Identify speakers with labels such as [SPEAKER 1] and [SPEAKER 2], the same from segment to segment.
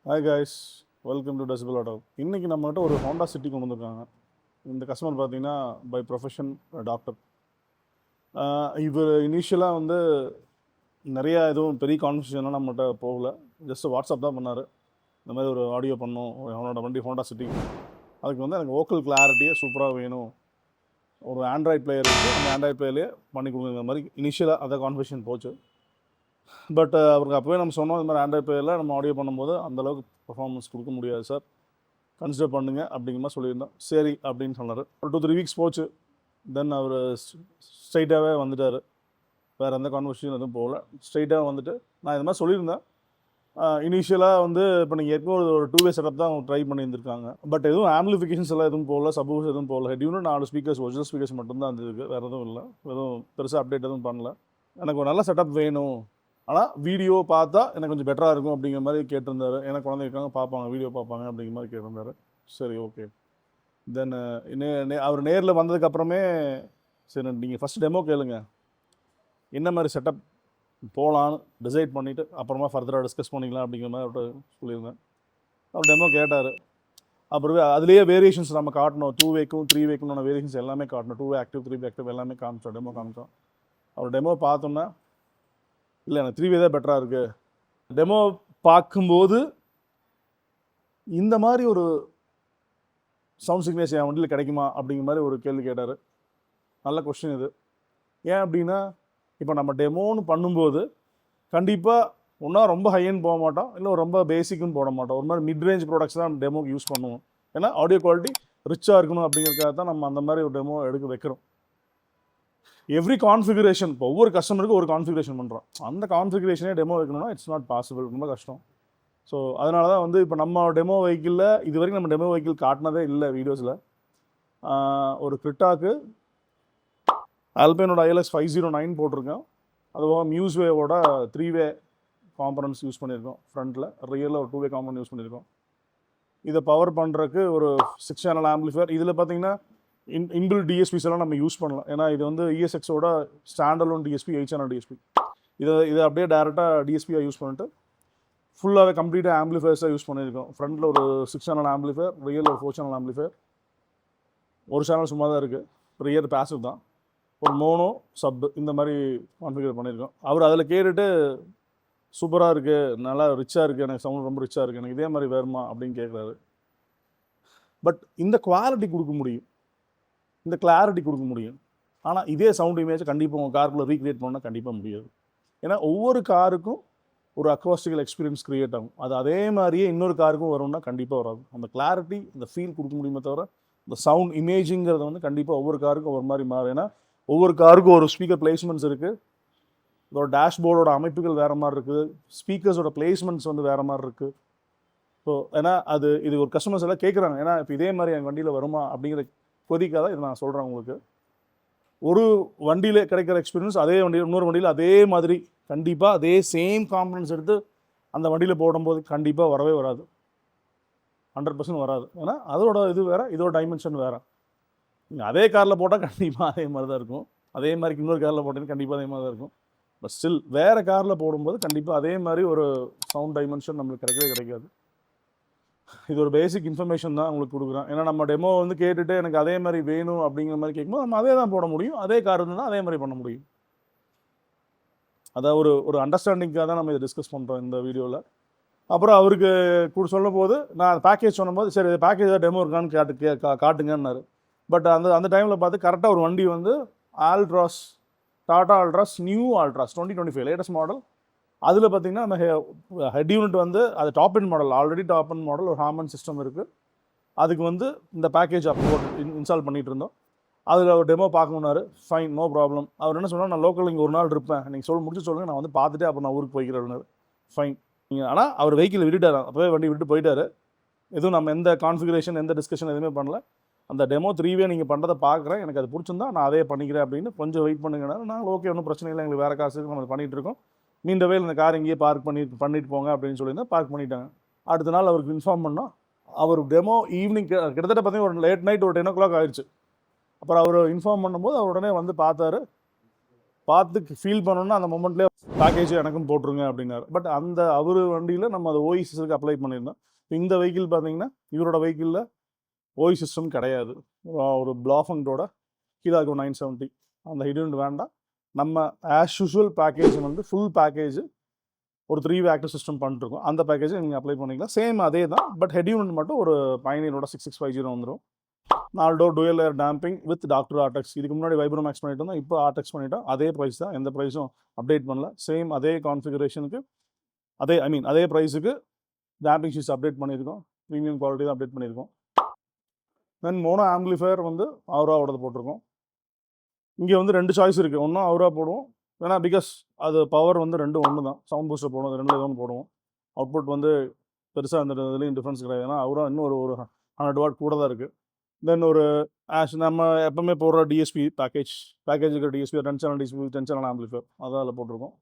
[SPEAKER 1] Hi guys, welcome to decibel auto. இன்றைக்கி நம்மகிட்ட ஒரு ஹோண்டா சிட்டி கொண்டு வந்திருக்காங்க. இந்த கஸ்டமர் பார்த்தீங்கன்னா பை ப்ரொஃபஷன் டாக்டர். இவர் இனிஷியலாக வந்து நிறையா எதுவும் பெரிய கான்வர்சேஷன்லாம் நம்மகிட்ட போகல. ஜஸ்ட் வாட்ஸ்அப் தான் பண்ணார். இந்த மாதிரி ஒரு ஆடியோ பண்ணணும், அவனோட வண்டி ஹோண்டா சிட்டி, அதுக்கு வந்து எனக்கு வோக்கல் கிளாரிட்டியே சூப்பராக வேணும், ஒரு ஆண்ட்ராய்ட் பிளேயர் இருக்குது, அந்த ஆண்ட்ராய்ட் பிளேயர்லேயே பண்ணி கொடுங்க மாதிரி இனிஷியலாக அதை கான்வர்சேஷன் போச்சு. பட் அவருக்கு அப்போவே நம்ம சொன்னோம், இந்த மாதிரி ஆண்ட்ராய்ட் பிளேயரில் நம்ம ஆடியோ பண்ணும்போது அந்தளவுக்கு பர்ஃபார்மன்ஸ் கொடுக்க முடியாது சார், கன்சிடர் பண்ணுங்க அப்படிங்கிற மாதிரி சொல்லியிருந்தோம். சரி அப்படின்னு சொன்னார். ஒரு 2-3 வீக்ஸ் போச்சு. தென் அவர் ஸ்ட்ரைட்டாகவே வந்துட்டார். வேறு எந்த கான்வர்சேஷன் எதுவும் போகல, ஸ்ட்ரைட்டாக வந்துட்டு நான் இது மாதிரி சொல்லியிருந்தேன். இனிஷியலாக வந்து இப்போ நீங்கள் ஏற்கனவே ஒரு 2-வே செட்டப் தான் அவங்க ட்ரை பண்ணியிருந்திருக்காங்க. பட் எதுவும் ஆம்பிளிஃபிகேஷன்ஸ் எல்லாம் எதுவும் போகல, சப்போஸ் எதுவும் போகல. ஹெட்யூனும் 4 ஸ்பீக்கர்ஸ், ஒரிஜினல் ஸ்பீக்கர்ஸ் மட்டும்தான் இருந்ததுக்கு, வேறு எதுவும் இல்லை. எதுவும் பெருசாக அப்டேட் எதுவும் பண்ணல. எனக்கு ஒரு நல்ல செட்டப் வேணும், ஆனால் வீடியோ பார்த்தா எனக்கு கொஞ்சம் பெட்டராக இருக்கும் அப்படிங்கிற மாதிரி கேட்டிருந்தாரு. ஏன்னா குழந்தை இருக்காங்க, பார்ப்பாங்க, வீடியோ பார்ப்பாங்க அப்படிங்கிற மாதிரி கேட்டிருந்தாரு. சரி, ஓகே. தென் அவர் நேரில் வந்ததுக்கப்புறமே சரி நீங்கள் ஃபஸ்ட் டெமோ கேளுங்க, என்ன மாதிரி செட்டப் போகலான்னு டிசைட் பண்ணிவிட்டு அப்புறமா ஃபர்தராக டிஸ்கஸ் பண்ணிக்கலாம் அப்படிங்கிற மாதிரி அவர்கிட்ட சொல்லியிருந்தேன். அவர் டெமோ கேட்டார். அப்புறமே அதுலேயே வேரியேஷன்ஸ் நம்ம காட்டணும், 2-வேக்கும் 3-வேக்கும் வேரியேஷன்ஸ் எல்லாமே காட்டணும். 2-வே ஆக்டிவ், 3-வே ஆக்டிவ் எல்லாமே காமிச்சோம், டெமோ காமிச்சோம். அவர் டெமோ பார்த்தோன்னா இல்லை எனக்கு 3-வே தான் பெட்டராக இருக்குது. டெமோ பார்க்கும்போது இந்த மாதிரி ஒரு சவுண்ட் சிக்னேச்சர் என் வண்டியில் கிடைக்குமா அப்படிங்கிற மாதிரி ஒரு கேள்வி கேட்டார். நல்ல கொஸ்டின் இது. ஏன் அப்படின்னா, இப்போ நம்ம டெமோன்னு பண்ணும்போது கண்டிப்பாக ஒன்றா ரொம்ப ஹையன்னு போக மாட்டோம், இல்லை ரொம்ப பேசிக்குன்னு போட மாட்டோம். ஒரு மாதிரி மிட் ரேஞ்ச் ப்ராடக்ட்ஸ் தான் டெமோக்கு யூஸ் பண்ணுவோம். ஏன்னா ஆடியோ குவாலிட்டி ரிச்சாக இருக்கணும் அப்படிங்கிறதுக்காக தான் நம்ம அந்த மாதிரி ஒரு டெமோ எடுக்க வைக்கிறோம். எவ்ரி கான்ஃபிகரேஷன், இப்போ ஒவ்வொரு கஸ்டமருக்கு ஒரு கான்ஃபிகரேஷன் பண்ணுறோம். அந்த கான்ஃபிகரேஷனே டெமோ வைக்கணும்னா இட்ஸ் நாட் பாசிபிள், ரொம்ப கஷ்டம். ஸோ அதனால தான் வந்து இப்போ நம்ம டெமோ வெஹிக்கிளில் இது வரைக்கும் நம்ம டெமோ வெஹிக்கிள் காட்டினதே இல்லை வீடியோஸில். ஒரு கிரிட்டாக்கு ஆல்பைனோட ILX 509 போட்டிருக்கோம். அதுபோக மியூஸ்வேவோட 3-வே காம்பனன்ட்ஸ் யூஸ் பண்ணியிருக்கோம். ஃப்ரண்ட்டில் ரியலில் ஒரு 2-வே காம்பனன்ட் யூஸ் பண்ணியிருக்கோம். இதை பவர் பண்ணுறதுக்கு ஒரு 6 சேனல் ஆம்பிளிஃபையர். இதில் பார்த்தீங்கன்னா இன்பில்ட் டிஎஸ்பிஸ் எல்லாம் நம்ம யூஸ் பண்ணலாம். ஏன்னா இது வந்து ESXோட ஸ்டாண்டலோன் டிஎஸ்பி, 8 சேனல் டிஎஸ்பி. இதை அப்படியே டேரெக்டாக டிஎஸ்பியாக யூஸ் பண்ணிட்டு ஃபுல்லாகவே கம்ப்ளீட்டாக ஆம்பிளிஃபையர்ஸாக யூஸ் பண்ணியிருக்கோம். ஃப்ரண்ட்டில் ஒரு 6 சேனல் ஆம்பிளிஃபையர், ரியல் ஒரு 4 சேனல் ஆம்பிளிஃபையர், ஒரு சேனல் சும்மா தான் இருக்குது, ரியர் பேசிவ் தான், ஒரு மோனோ சப், இந்த மாதிரி கான்ஃபிகர் பண்ணியிருக்கோம். அவர் அதில் கேட்டுட்டு சூப்பராக இருக்குது, நல்லா ரிச்சாக இருக்குது, எனக்கு சவுண்ட் ரொம்ப ரிச்சாக இருக்குது, எனக்கு இதே மாதிரி வேறுமா அப்படின்னு கேட்குறாரு. பட் இந்த குவாலிட்டி கொடுக்க முடியும், இந்த கிளாரிட்டி கொடுக்க முடியும். ஆனால் இதே சவுண்ட் இமேஜ் கண்டிப்பாக உங்கள் காருக்குள்ளே ரீக்ரியேட் பண்ணால் கண்டிப்பாக முடியாது. ஏன்னா ஒவ்வொரு காருக்கும் ஒரு அக்வாஸ்டிக்கல் எக்ஸ்பீரியன்ஸ் க்ரியேட் ஆகும். அது அதே மாதிரியே இன்னொரு காருக்கும் வரும்னா கண்டிப்பாக வராது. அந்த கிளாரிட்டி, இந்த ஃபீல் கொடுக்க முடியுமே தவிர இந்த சவுண்ட் இமேஜிங்கிறது வந்து கண்டிப்பாக ஒவ்வொரு காருக்கும் ஒரு மாதிரி மாறும். ஏன்னா ஒவ்வொரு காருக்கும் ஒரு ஸ்பீக்கர் பிளேஸ்மெண்ட்ஸ் இருக்குது, இதோட டேஷ்போர்டோட அமைப்புகள் வேறு மாதிரி இருக்குது, ஸ்பீக்கர்ஸோட பிளேஸ்மெண்ட்ஸ் வந்து வேறு மாதிரி இருக்குது. ஸோ ஏன்னா இது ஒரு கஸ்டமர்ஸ் எல்லாம் கேட்குறாங்க, ஏன்னா இப்போ இதே மாதிரி என் வண்டியில் வருமா அப்படிங்கிற கொதிக்காக இதை நான் சொல்கிறேன் உங்களுக்கு. ஒரு வண்டியில் கிடைக்கிற எக்ஸ்பீரியன்ஸ் அதே வண்டியில் இன்னொரு வண்டியில் அதே மாதிரி கண்டிப்பாக அதே சேம் காம்பனன்ட்ஸ் எடுத்து அந்த வண்டியில் போடும்போது கண்டிப்பாக வரவே வராது, 100% வராது. ஏன்னா அதோட இது வேறு, இதோட டைமென்ஷன் வேறு. நீங்கள் அதே காரில் போட்டால் கண்டிப்பாக அதே மாதிரி தான் இருக்கும், அதே மாதிரி இன்னொரு காரில் போட்டிங்கன்னா கண்டிப்பாக அதே மாதிரி தான் இருக்கும். பட் ஸ்டில் வேறு காரில் போடும்போது கண்டிப்பாக அதே மாதிரி ஒரு சவுண்ட் டைமென்ஷன் நம்மளுக்கு கிடைக்கவே கிடைக்காது. இது ஒரு பேசிக் இன்ஃபர்மேஷன் தான் உங்களுக்கு கொடுக்குறேன். ஏன்னா நம்ம டெமோ வந்து கேட்டுட்டு எனக்கு அதே மாதிரி வேணும் அப்படிங்கிற மாதிரி கேட்கும்போது நம்ம அதே தான் போட முடியும், அதே கார் இருந்தால் அதே மாதிரி பண்ண முடியும். அதான் ஒரு அண்டர்ஸ்டாண்டிங்காக தான் நம்ம இதை டிஸ்கஸ் பண்ணுறோம் இந்த வீடியோவில். அப்புறம் அவருக்கு சொல்லும் போது நான் பேக்கேஜ் சொன்னும்போது சரி பேக்கேஜ் தான் டெமோ இருக்கான்னு காட்டுங்கன்னாரு. பட் அந்த டைமில் பார்த்து கரெக்டாக ஒரு வண்டி வந்து Altroz, Tata Altroz, new Altroz 2025 latest model. அதில் பார்த்திங்கன்னா நம்ம ஹெட் யூனிட் வந்து அது top and model, already top and model, ஒரு ஹார்மன் சிஸ்டம் இருக்குது. அதுக்கு வந்து இந்த பேக்கேஜ் அப்போ இன்ஸ்டால் பண்ணிகிட்டு இருந்தோம். அதில் ஒரு டெமோ பார்க்கணுன்னாரு. Fine, no problem. அவர் என்ன சொன்னால், நான் லோக்கல் இங்கே ஒரு நாள் இருப்பேன், நீங்கள் முடிச்சு சொல்லுங்கள், நான் வந்து பார்த்துட்டு அப்புறம் நான் ஊருக்கு போய்க்கிறேன்னாரு. ஃபைன். நீங்கள் ஆனால் அவர் வெஹிக்கிள் விட்டுட்டார், அப்போவே வண்டி விட்டு போயிட்டார். எதுவும் நம்ம எந்த கான்ஃபிகரேஷன் எந்த டிஸ்கஷன் எதுவுமே பண்ணல. அந்த டெமோ 3-வே நீங்கள் பண்ணுறதை பார்க்குறேன், எனக்கு அது பிடிச்சிருந்தா நான் அதே பண்ணிக்கிறேன் அப்படின்னு கொஞ்சம் வெயிட் பண்ணுங்கன்னா நாங்கள் ஓகே, ஒன்றும் பிரச்சனை இல்லை, எங்களுக்கு வேறு காசுக்கு நம்ம பண்ணிகிட்டு இருக்கோம், மீண்ட வேலை இந்த கார் இங்கேயே பண்ணிட்டு போங்க அப்படின்னு சொல்லியிருந்தேன். பார்க் பண்ணிட்டாங்க. அடுத்த நாள் அவருக்கு இன்ஃபார்ம் பண்ணோம். அவர் டெமோ ஈவினிங் கிட்டத்தட்ட பார்த்தீங்கன்னா ஒரு லேட் நைட் ஒரு 10 o'clock ஆயிடுச்சு. அப்புறம் அவர் இன்ஃபார்ம் பண்ணும்போது அவர் உடனே வந்து பார்த்தாரு. பார்த்து ஃபீல் பண்ணணுன்னா அந்த மொமெண்ட்லேயே பேக்கேஜ் எனக்கும் போட்டுருங்க அப்படின்னாரு. பட் அந்த அவர் வண்டியில் நம்ம அதை ஓஇ சிஸ்டத்துக்கு அப்ளை பண்ணியிருந்தோம். இந்த வெஹிக்கிள் பார்த்தீங்கன்னா இவரோட வெஹிக்கிளில் ஓஇ சிஸ்டம் கிடையாது. ஒரு பிளாஃபங்கோட ஹீராகோ 970 அந்த ஹிடன் வேண்டாம். நம்ம ஆஸ் யூஷுவல் பேக்கேஜ் வந்து ஃபுல் பேக்கேஜ் ஒரு 3 வேக்டர் சிஸ்டம் பண்ணிட்டுருக்கோம். அந்த பேக்கேஜை நீங்கள் அப்ளை பண்ணிக்கலாம். சேம் அதே தான். பட் ஹெட் யூனிட் மட்டும் ஒரு பயணியரோட 6650 வந்துடும். 4 door dual air damping with doctor ஆர்டெக்ஸ். இதுக்கு முன்னாடி வைப்ரோ மேக்ஸ் பண்ணிட்டு இருந்தோம். இப்போ ஆர்டெக்ஸ் பண்ணிட்டோம். அதே ப்ரைஸ் தான். எந்த ப்ரைஸும் அப்டேட் பண்ணல. சேம் அதே கான்ஃபிகரேஷனுக்கு அதே ப்ரைஸுக்கு டேம்பிங் ஷீட்ஸ் அப்டேட் பண்ணியிருக்கோம். ப்ரீமியம் குவாலிட்டி தான் அப்டேட் பண்ணியிருக்கோம். தென் மோனோ ஆம்பிளிஃபயர் வந்து அவுராவோடது போட்டிருக்கோம். இங்கே வந்து 2 சாய்ஸ் இருக்குது. ஒன்றும் அவுரா போடுவோம். ஏன்னா பிகாஸ் அது பவர் வந்து 2 ஒன்று தான். சவுண்ட் பூஸ்டர் போடுவோம். 2 ஏதோ ஒன்று போடுவோம். அவுட்புட் வந்து பெருசாக அந்த இதுலேயும் டிஃப்ரென்ஸ் கிடையாது. ஏன்னா அவுரா இன்னும் ஒரு 100 வாட் கூட தான் இருக்குது. தென் ஒரு நம்ம எப்பவுமே போடுற டிஎஸ்பி பேக்கேஜ் இருக்கிற DSP 10 channel DSP 10 channel amplifier அதான் அதில் போட்டிருக்கோம்.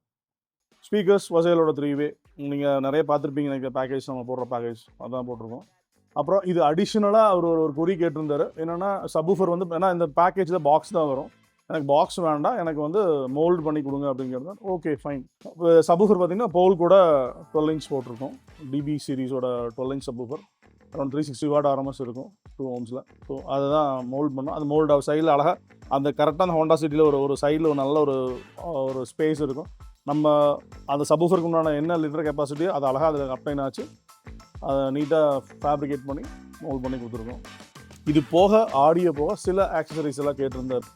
[SPEAKER 1] ஸ்பீக்கர்ஸ் வசையலோட 3 நீங்கள் நிறைய பார்த்துருப்பீங்க எனக்கு பேக்கேஜ் நம்ம போடுற பேக்கேஜ் அதான் போட்டிருக்கோம். அப்புறம் இது அடிஷ்னலாக அவர் ஒரு குறி கேட்டிருந்தாரு. என்னென்னா சப்வூஃபர் வந்து ஏன்னா இந்த பேக்கேஜில் பாக்ஸ் தான் வரும். எனக்கு பாக்ஸ் வேண்டாம், எனக்கு வந்து மோல்டு பண்ணி கொடுங்க அப்படிங்கிறது. Okay fine. சப்வூஃபர் பார்த்தீங்கன்னா போல் கூட 12 இன்ச் போட்டிருக்கோம். டிபி சீரிஸோட 12 inch subwoofer around 360 watt RMS இருக்கும் 2 ohmஸில். ஸோ அதை தான் மோல்ட் பண்ணோம். அந்த மோல்டு சைடில் அழகாக அந்த கரெக்டாக அந்த ஹோண்டா சிட்டியில் ஒரு சைடில் ஒரு நல்ல ஒரு ஸ்பேஸ் இருக்கும். நம்ம அந்த சப்வூஃபருக்கு உண்டான என்ன லிட்டர் கெப்பாசிட்டியோ அதை அழகாக அதில் அப்ளைன் ஆச்சு அதை நீட்டாக ஃபேப்ரிகேட் பண்ணி மோல்ட் பண்ணி கொடுத்துருக்கோம். இது போக ஆடியோ போக சில ஆக்சசரிஸ் எல்லாம் கேட்டிருந்தார்.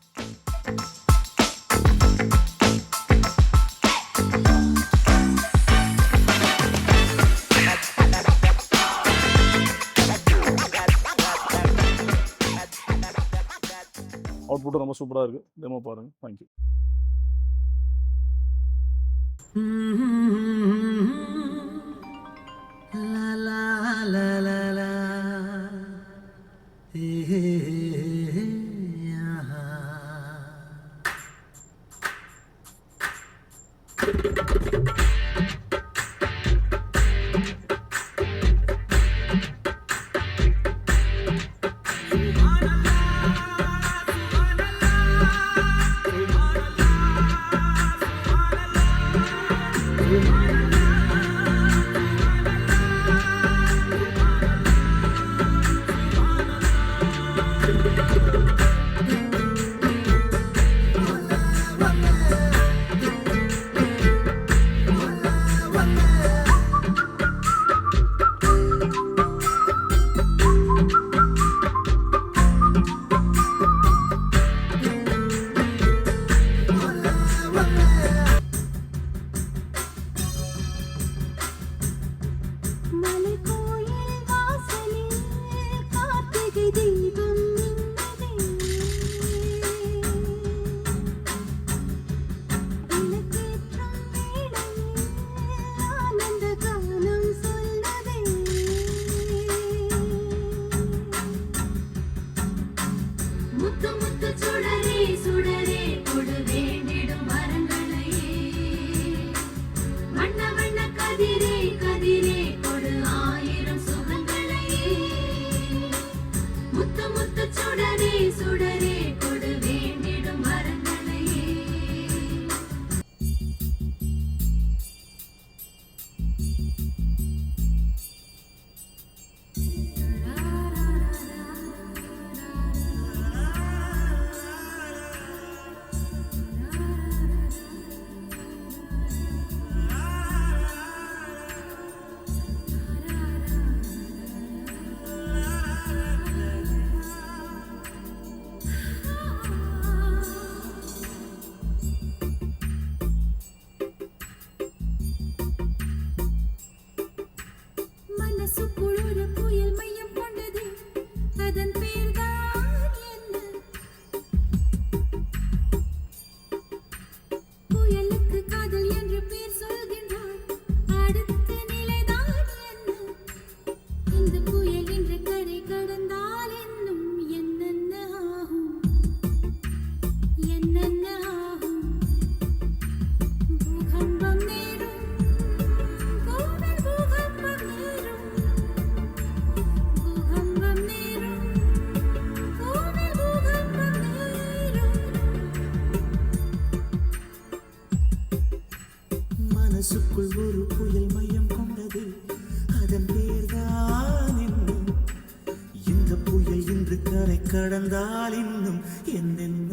[SPEAKER 1] அவுட்புட்டும் ரொம்ப சூப்பராக இருக்குது. டெமோ பாருங்கள். தேங்க்யூ.
[SPEAKER 2] கடந்தால் இன்னும் என்னென்ன